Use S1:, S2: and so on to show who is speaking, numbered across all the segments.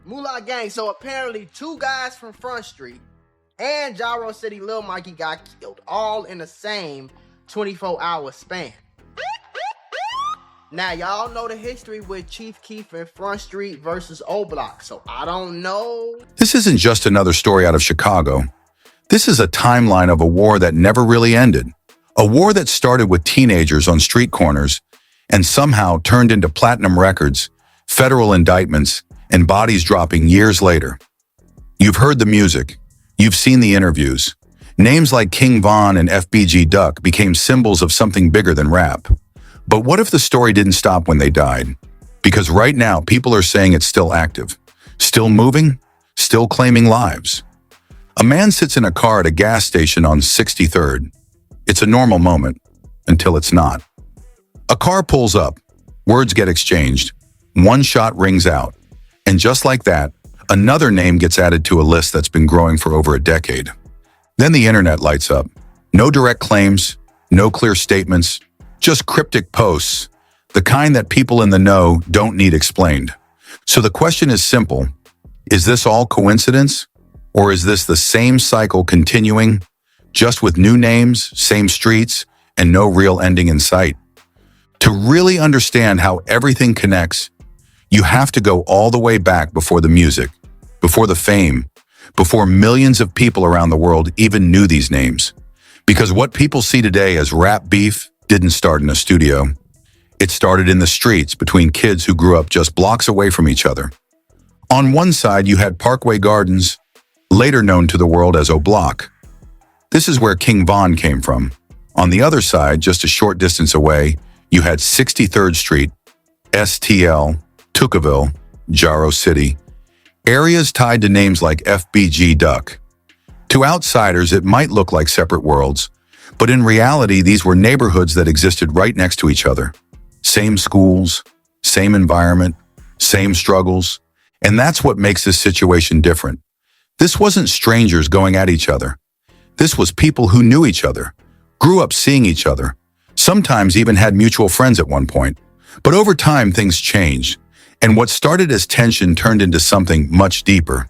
S1: Moolah Gang. So apparently 2 guys from Front Street and Gyro City Lil Mikey got killed all in the same 24-hour span. Now, y'all know the history with Chief Keef and Front Street versus O Block, so I don't know.
S2: This isn't just another story out of Chicago. This is a timeline of a war that never really ended. A war that started with teenagers on street corners and somehow turned into platinum records, federal indictments, and bodies dropping years later. You've heard the music. You've seen the interviews. Names like King Von and FBG Duck became symbols of something bigger than rap. But what if the story didn't stop when they died? Because right now, people are saying it's still active, still moving, still claiming lives. A man sits in a car at a gas station on 63rd. It's a normal moment, until it's not. A car pulls up, words get exchanged, one shot rings out, and just like that, another name gets added to a list that's been growing for over a decade. Then the internet lights up. No direct claims, no clear statements, just cryptic posts, the kind that people in the know don't need explained. So the question is simple. Is this all coincidence? Or is this the same cycle continuing, just with new names, same streets, and no real ending in sight? To really understand how everything connects, you have to go all the way back before the music, before the fame, before millions of people around the world even knew these names. Because what people see today as rap beef didn't start in a studio. It started in the streets between kids who grew up just blocks away from each other. On one side, you had Parkway Gardens, later known to the world as O Block. This is where King Von came from. On the other side, just a short distance away, you had 63rd Street, STL, Tookaville, Gyro City, areas tied to names like FBG Duck. To outsiders, it might look like separate worlds, but in reality, these were neighborhoods that existed right next to each other. Same schools, same environment, same struggles, and that's what makes this situation different. This wasn't strangers going at each other. This was people who knew each other, grew up seeing each other, sometimes even had mutual friends at one point. But over time, things changed, and what started as tension turned into something much deeper.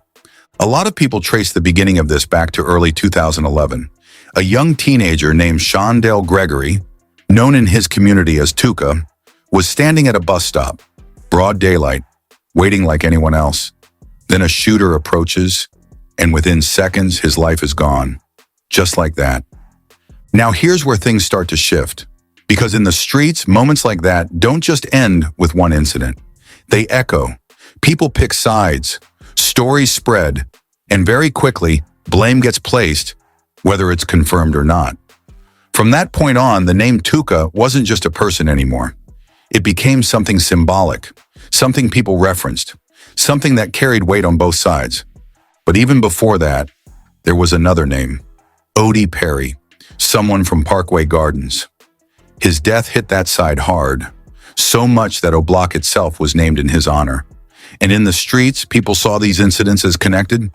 S2: A lot of people trace the beginning of this back to early 2011. A young teenager named Shondale Gregory, known in his community as Tuka, was standing at a bus stop, broad daylight, waiting like anyone else. Then a shooter approaches, and within seconds, his life is gone. Just like that. Now here's where things start to shift. Because in the streets, moments like that don't just end with one incident. They echo. People pick sides. Stories spread. And very quickly, blame gets placed, whether it's confirmed or not. From that point on, the name Tuka wasn't just a person anymore. It became something symbolic, something people referenced, something that carried weight on both sides. But even before that, there was another name, Odie Perry, someone from Parkway Gardens. His death hit that side hard, so much that O Block itself was named in his honor. And in the streets, people saw these incidents as connected,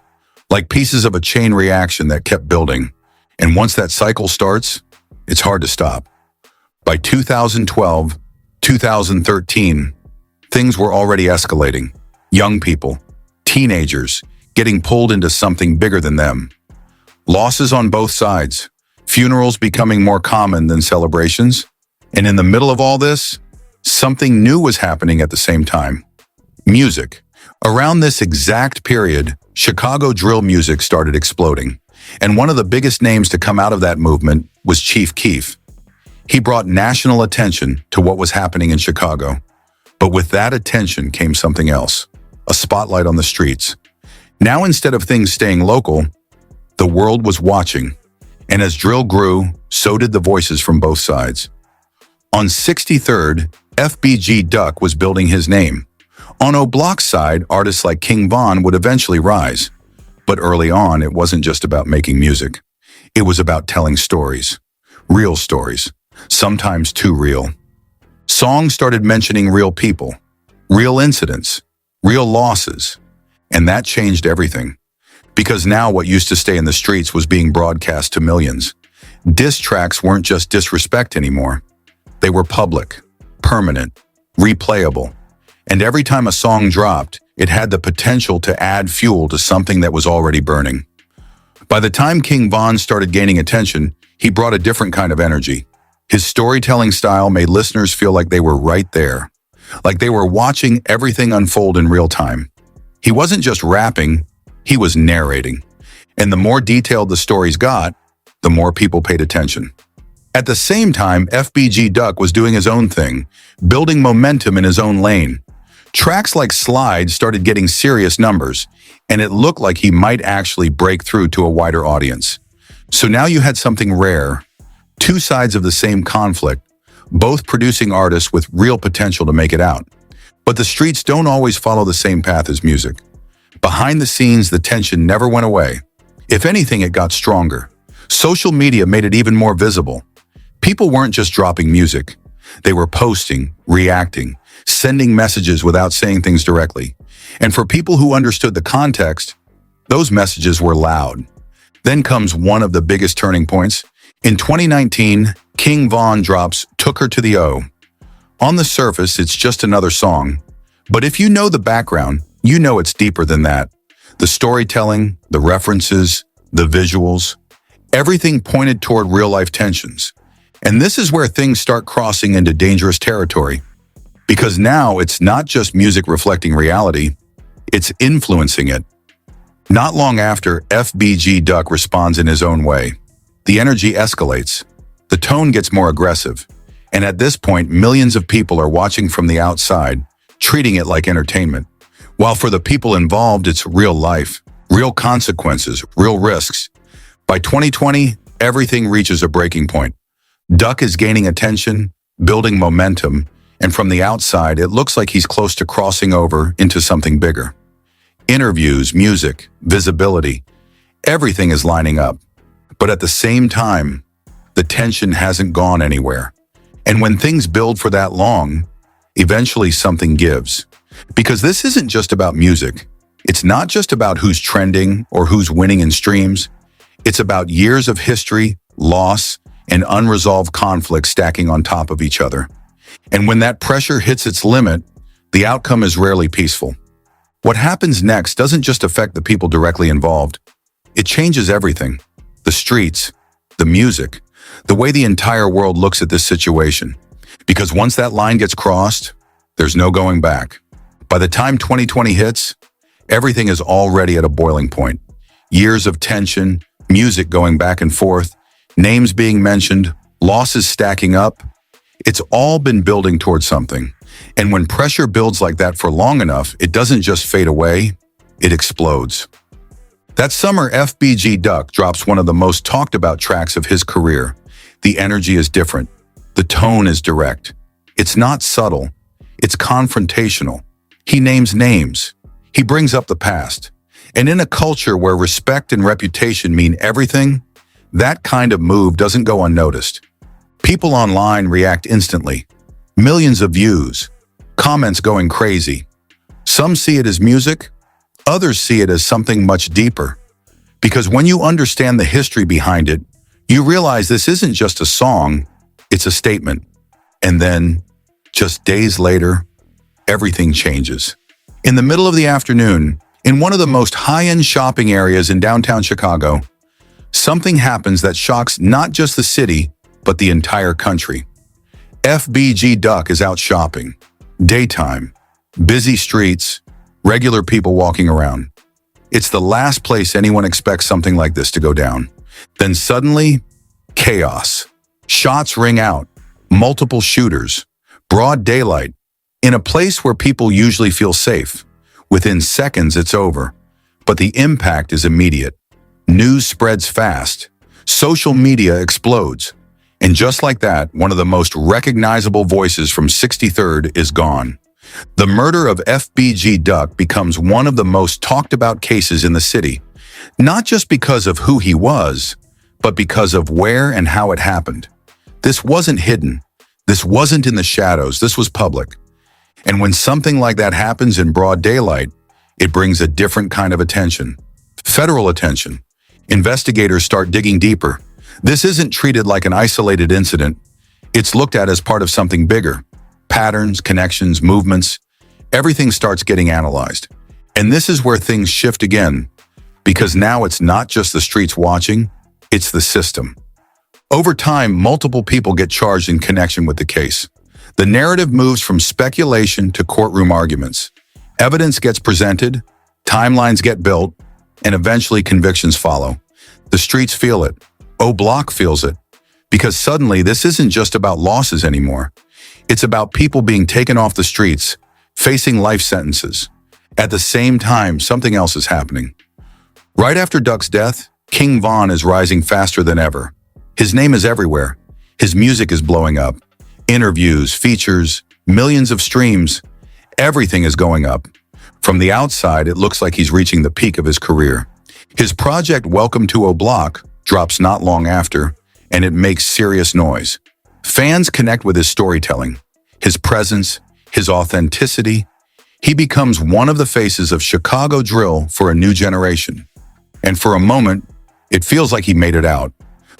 S2: like pieces of a chain reaction that kept building. And once that cycle starts, it's hard to stop. By 2012, 2013, things were already escalating. Young people, teenagers, getting pulled into something bigger than them. Losses on both sides, funerals becoming more common than celebrations. And in the middle of all this, something new was happening at the same time. Music. Around this exact period, Chicago drill music started exploding. And one of the biggest names to come out of that movement was Chief Keef. He brought national attention to what was happening in Chicago. But with that attention came something else, a spotlight on the streets. Now instead of things staying local, the world was watching. And as drill grew, so did the voices from both sides. On 63rd, FBG Duck was building his name. On O Block's side, artists like King Von would eventually rise. But early on, it wasn't just about making music. It was about telling stories. Real stories. Sometimes too real. Songs started mentioning real people, real incidents, real losses. And that changed everything. Because now what used to stay in the streets was being broadcast to millions. Diss tracks weren't just disrespect anymore. They were public, permanent, replayable. And every time a song dropped, it had the potential to add fuel to something that was already burning. By the time King Von started gaining attention, he brought a different kind of energy. His storytelling style made listeners feel like they were right there, like they were watching everything unfold in real time. He wasn't just rapping, he was narrating. And the more detailed the stories got, the more people paid attention. At the same time, FBG Duck was doing his own thing, building momentum in his own lane. Tracks like Slide started getting serious numbers, and it looked like he might actually break through to a wider audience. So now you had something rare, two sides of the same conflict, both producing artists with real potential to make it out. But the streets don't always follow the same path as music. Behind the scenes, the tension never went away. If anything, it got stronger. Social media made it even more visible. People weren't just dropping music. They were posting, reacting, sending messages without saying things directly. And for people who understood the context, those messages were loud. Then comes one of the biggest turning points. In 2019, King Von drops Took Her to the O. On the surface, it's just another song. But if you know the background, you know it's deeper than that. The storytelling, the references, the visuals, everything pointed toward real-life tensions. And this is where things start crossing into dangerous territory. Because now it's not just music reflecting reality, it's influencing it. Not long after, FBG Duck responds in his own way. The energy escalates. The tone gets more aggressive. And at this point, millions of people are watching from the outside, treating it like entertainment. While for the people involved, it's real life, real consequences, real risks. By 2020, everything reaches a breaking point. Duck is gaining attention, building momentum, and from the outside, it looks like he's close to crossing over into something bigger. Interviews, music, visibility, everything is lining up. But at the same time, the tension hasn't gone anywhere. And when things build for that long, eventually something gives. Because this isn't just about music. It's not just about who's trending or who's winning in streams. It's about years of history, loss, and unresolved conflict stacking on top of each other. And when that pressure hits its limit, the outcome is rarely peaceful. What happens next doesn't just affect the people directly involved. It changes everything. The streets, the music, the way the entire world looks at this situation. Because once that line gets crossed, there's no going back. By the time 2020 hits, everything is already at a boiling point. Years of tension, music going back and forth, names being mentioned, losses stacking up. It's all been building towards something. And when pressure builds like that for long enough, it doesn't just fade away, it explodes. That summer, FBG Duck drops one of the most talked about tracks of his career. The energy is different. The tone is direct. It's not subtle. It's confrontational. He names names. He brings up the past. And in a culture where respect and reputation mean everything, that kind of move doesn't go unnoticed. People online react instantly. Millions of views. Comments going crazy. Some see it as music. Others see it as something much deeper. Because when you understand the history behind it, you realize this isn't just a song, it's a statement. And then, just days later, everything changes. In the middle of the afternoon, in one of the most high-end shopping areas in downtown Chicago, something happens that shocks not just the city, but the entire country. FBG Duck is out shopping. Daytime, busy streets, regular people walking around. It's the last place anyone expects something like this to go down. Then suddenly, chaos. Shots ring out, multiple shooters, broad daylight, in a place where people usually feel safe. Within seconds, it's over. But the impact is immediate. News spreads fast. Social media explodes. And just like that, one of the most recognizable voices from 63rd is gone. The murder of FBG Duck becomes one of the most talked about cases in the city, not just because of who he was, but because of where and how it happened. This wasn't hidden. This wasn't in the shadows. This was public. And when something like that happens in broad daylight, it brings a different kind of attention. Federal attention. Investigators start digging deeper. This isn't treated like an isolated incident. It's looked at as part of something bigger. Patterns, connections, movements. Everything starts getting analyzed. And this is where things shift again, because now it's not just the streets watching, it's the system. Over time, multiple people get charged in connection with the case. The narrative moves from speculation to courtroom arguments. Evidence gets presented, timelines get built, and eventually convictions follow. The streets feel it. O-Block feels it. Because suddenly, this isn't just about losses anymore. It's about people being taken off the streets, facing life sentences. At the same time, something else is happening. Right after Duck's death, King Von is rising faster than ever. His name is everywhere. His music is blowing up. Interviews, features, millions of streams. Everything is going up. From the outside, it looks like he's reaching the peak of his career. His project Welcome to O-Block drops not long after, and it makes serious noise. Fans connect with his storytelling, his presence, his authenticity. He becomes one of the faces of Chicago drill for a new generation. And for a moment, it feels like he made it out.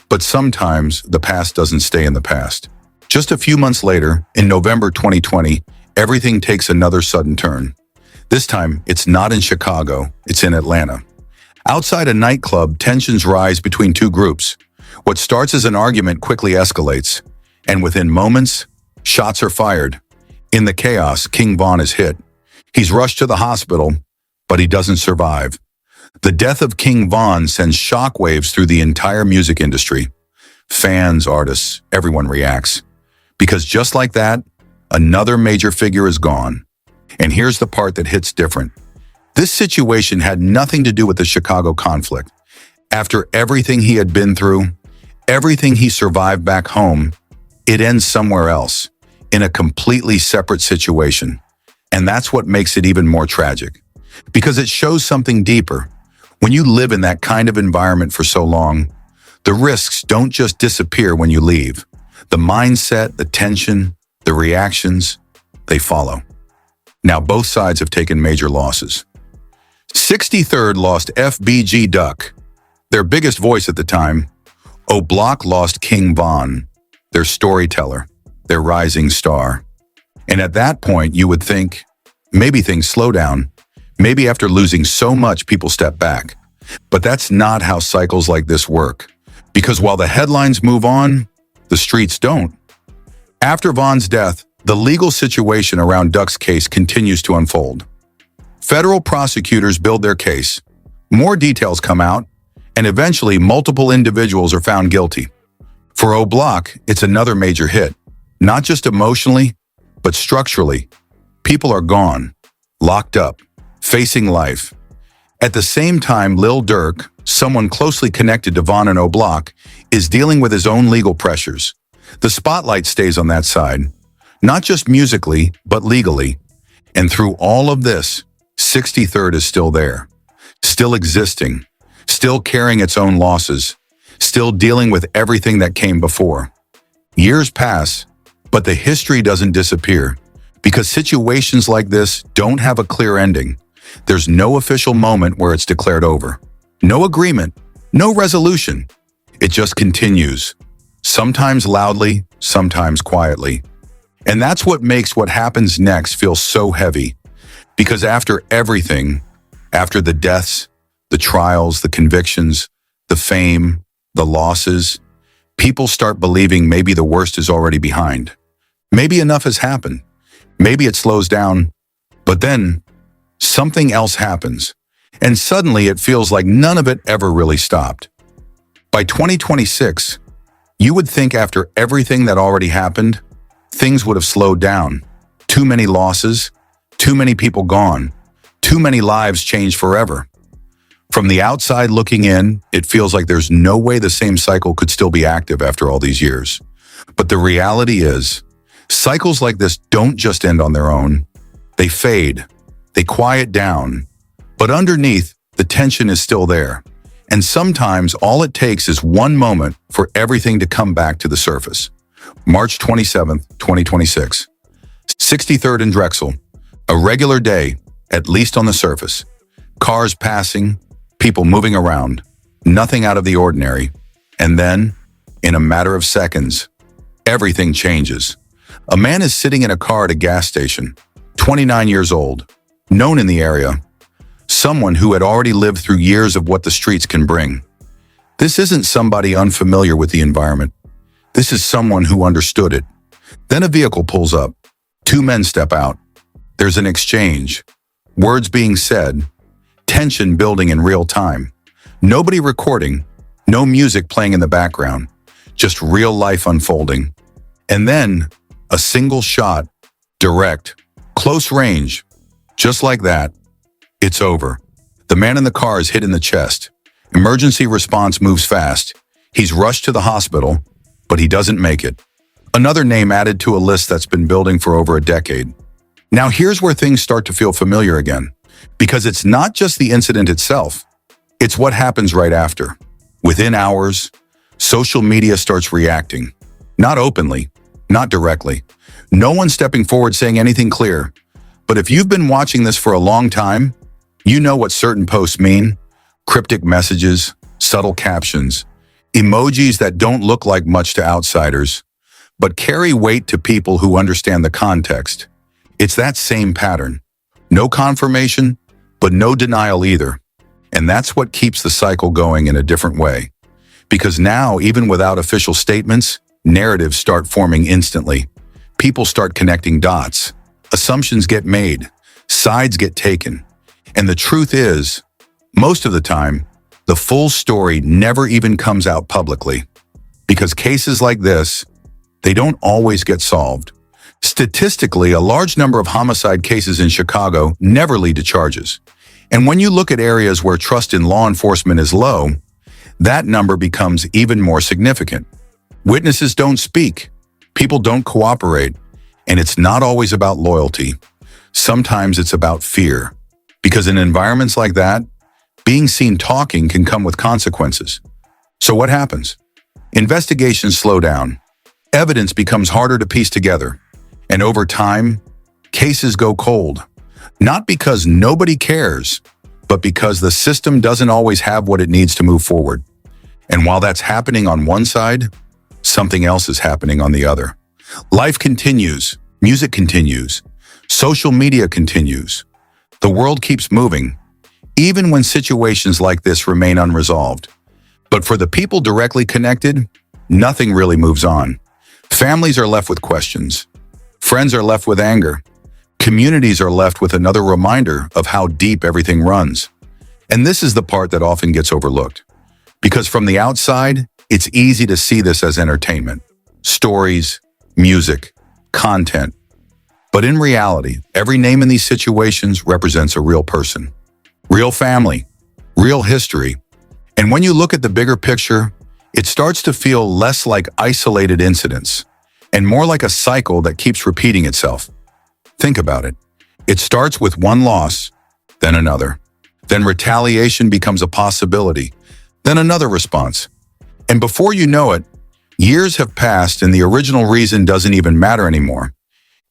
S2: But sometimes the past doesn't stay in the past. Just a few months later, in November 2020, everything takes another sudden turn. This time, it's not in Chicago, it's in Atlanta. Outside a nightclub, tensions rise between two groups. What starts as an argument quickly escalates, and within moments, shots are fired. In the chaos, King Von is hit. He's rushed to the hospital, but he doesn't survive. The death of King Von sends shockwaves through the entire music industry. Fans, artists, everyone reacts. Because just like that, another major figure is gone. And here's the part that hits different. This situation had nothing to do with the Chicago conflict. After everything he had been through, everything he survived back home, it ends somewhere else, in a completely separate situation. And that's what makes it even more tragic. Because it shows something deeper. When you live in that kind of environment for so long, the risks don't just disappear when you leave. The mindset, the tension, the reactions, they follow. Now both sides have taken major losses. 63rd lost FBG Duck, their biggest voice at the time. O-Block lost King Von, their storyteller, their rising star. And at that point, you would think, maybe things slow down. Maybe after losing so much, people step back. But that's not how cycles like this work. Because while the headlines move on, the streets don't. After Von's death, the legal situation around Duck's case continues to unfold. Federal prosecutors build their case. More details come out, and eventually multiple individuals are found guilty. For O-Block, it's another major hit. Not just emotionally, but structurally. People are gone, locked up, facing life. At the same time, Lil Durk, someone closely connected to Von and O-Block, is dealing with his own legal pressures. The spotlight stays on that side, not just musically, but legally. And through all of this, 63rd is still there, still existing, still carrying its own losses, still dealing with everything that came before. Years pass, but the history doesn't disappear, because situations like this don't have a clear ending. There's no official moment where it's declared over. No agreement, no resolution. It just continues, sometimes loudly, sometimes quietly. And that's what makes what happens next feel so heavy. Because after everything, after the deaths, the trials, the convictions, the fame, the losses, people start believing maybe the worst is already behind. Maybe enough has happened. Maybe it slows down. But then, something else happens. And suddenly it feels like none of it ever really stopped. By 2026, you would think after everything that already happened, things would have slowed down. Too many losses, too many people gone, too many lives changed forever. From the outside looking in, it feels like there's no way the same cycle could still be active after all these years. But the reality is, cycles like this don't just end on their own. They fade, they quiet down, but underneath, the tension is still there. And sometimes all it takes is one moment for everything to come back to the surface. March 27th, 2026. 63rd and Drexel. A regular day, at least on the surface. Cars passing, people moving around. Nothing out of the ordinary. And then, in a matter of seconds, everything changes. A man is sitting in a car at a gas station. 29 years old, known in the area, someone who had already lived through years of what the streets can bring. This isn't somebody unfamiliar with the environment. This is someone who understood it. Then a vehicle pulls up. Two men step out. There's an exchange. Words being said. Tension building in real time. Nobody recording. No music playing in the background. Just real life unfolding. And then a single shot. Direct. Close range. Just like that. It's over. The man in the car is hit in the chest. Emergency response moves fast. He's rushed to the hospital, but he doesn't make it. Another name added to a list that's been building for over a decade. Now here's where things start to feel familiar again, because it's not just the incident itself. It's what happens right after. Within hours, social media starts reacting. Not openly, not directly. No one stepping forward saying anything clear. But if you've been watching this for a long time, you know what certain posts mean. Cryptic messages, subtle captions, emojis that don't look like much to outsiders, but carry weight to people who understand the context. It's that same pattern. No confirmation, but no denial either. And that's what keeps the cycle going in a different way. Because now, even without official statements, narratives start forming instantly. People start connecting dots. Assumptions get made. Sides get taken. And the truth is, most of the time, the full story never even comes out publicly. Because cases like this, they don't always get solved. Statistically, a large number of homicide cases in Chicago never lead to charges. And when you look at areas where trust in law enforcement is low, that number becomes even more significant. Witnesses don't speak, people don't cooperate, and it's not always about loyalty. Sometimes it's about fear. Because in environments like that, being seen talking can come with consequences. So what happens? Investigations slow down. Evidence becomes harder to piece together. And over time, cases go cold. Not because nobody cares, but because the system doesn't always have what it needs to move forward. And while that's happening on one side, something else is happening on the other. Life continues, music continues, social media continues. The world keeps moving, even when situations like this remain unresolved. But for the people directly connected, nothing really moves on. Families are left with questions. Friends are left with anger. Communities are left with another reminder of how deep everything runs. And this is the part that often gets overlooked. Because from the outside, it's easy to see this as entertainment. Stories, music, content. But in reality, every name in these situations represents a real person. Real family, real history. And when you look at the bigger picture, it starts to feel less like isolated incidents and more like a cycle that keeps repeating itself. Think about it. It starts with one loss, then another. Then retaliation becomes a possibility, then another response. And before you know it, years have passed and the original reason doesn't even matter anymore.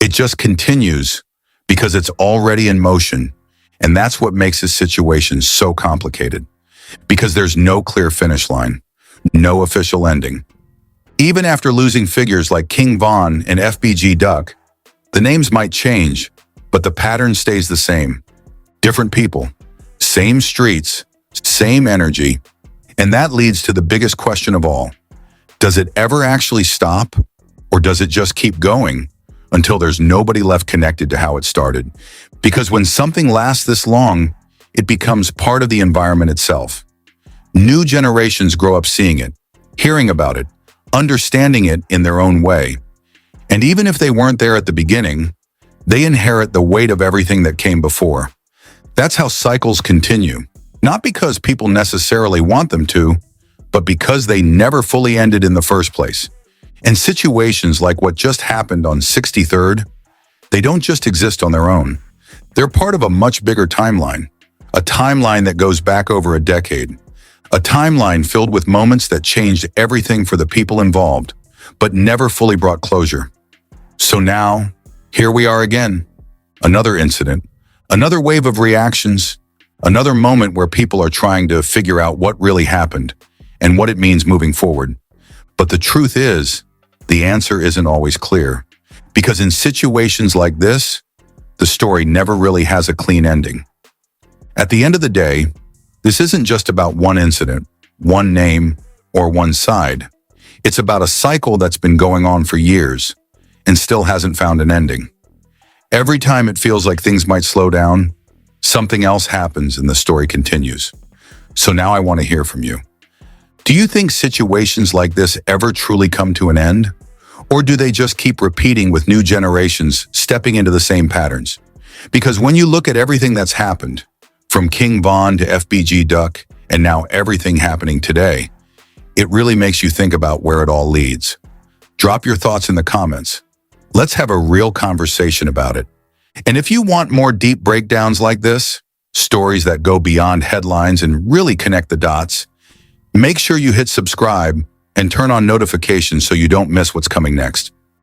S2: It just continues because it's already in motion. And that's what makes this situation so complicated. Because there's no clear finish line, no official ending. Even after losing figures like King Von and FBG Duck, the names might change, but the pattern stays the same. Different people, same streets, same energy. And that leads to the biggest question of all. Does it ever actually stop? Or does it just keep going until there's nobody left connected to how it started? Because when something lasts this long, it becomes part of the environment itself. New generations grow up seeing it, hearing about it, understanding it in their own way. And even if they weren't there at the beginning, they inherit the weight of everything that came before. That's how cycles continue, not because people necessarily want them to, but because they never fully ended in the first place. And situations like what just happened on 63rd, they don't just exist on their own. They're part of a much bigger timeline, a timeline that goes back over a decade, a timeline filled with moments that changed everything for the people involved, but never fully brought closure. So now, here we are again. Another incident, another wave of reactions, another moment where people are trying to figure out what really happened and what it means moving forward. But the truth is, the answer isn't always clear. Because in situations like this, the story never really has a clean ending. At the end of the day, this isn't just about one incident, one name, or one side. It's about a cycle that's been going on for years and still hasn't found an ending. Every time it feels like things might slow down, something else happens and the story continues. So now I want to hear from you. Do you think situations like this ever truly come to an end? Or do they just keep repeating with new generations stepping into the same patterns? Because when you look at everything that's happened, from King Von to FBG Duck, and now everything happening today, it really makes you think about where it all leads. Drop your thoughts in the comments. Let's have a real conversation about it. And if you want more deep breakdowns like this, stories that go beyond headlines and really connect the dots, make sure you hit subscribe and turn on notifications so you don't miss what's coming next.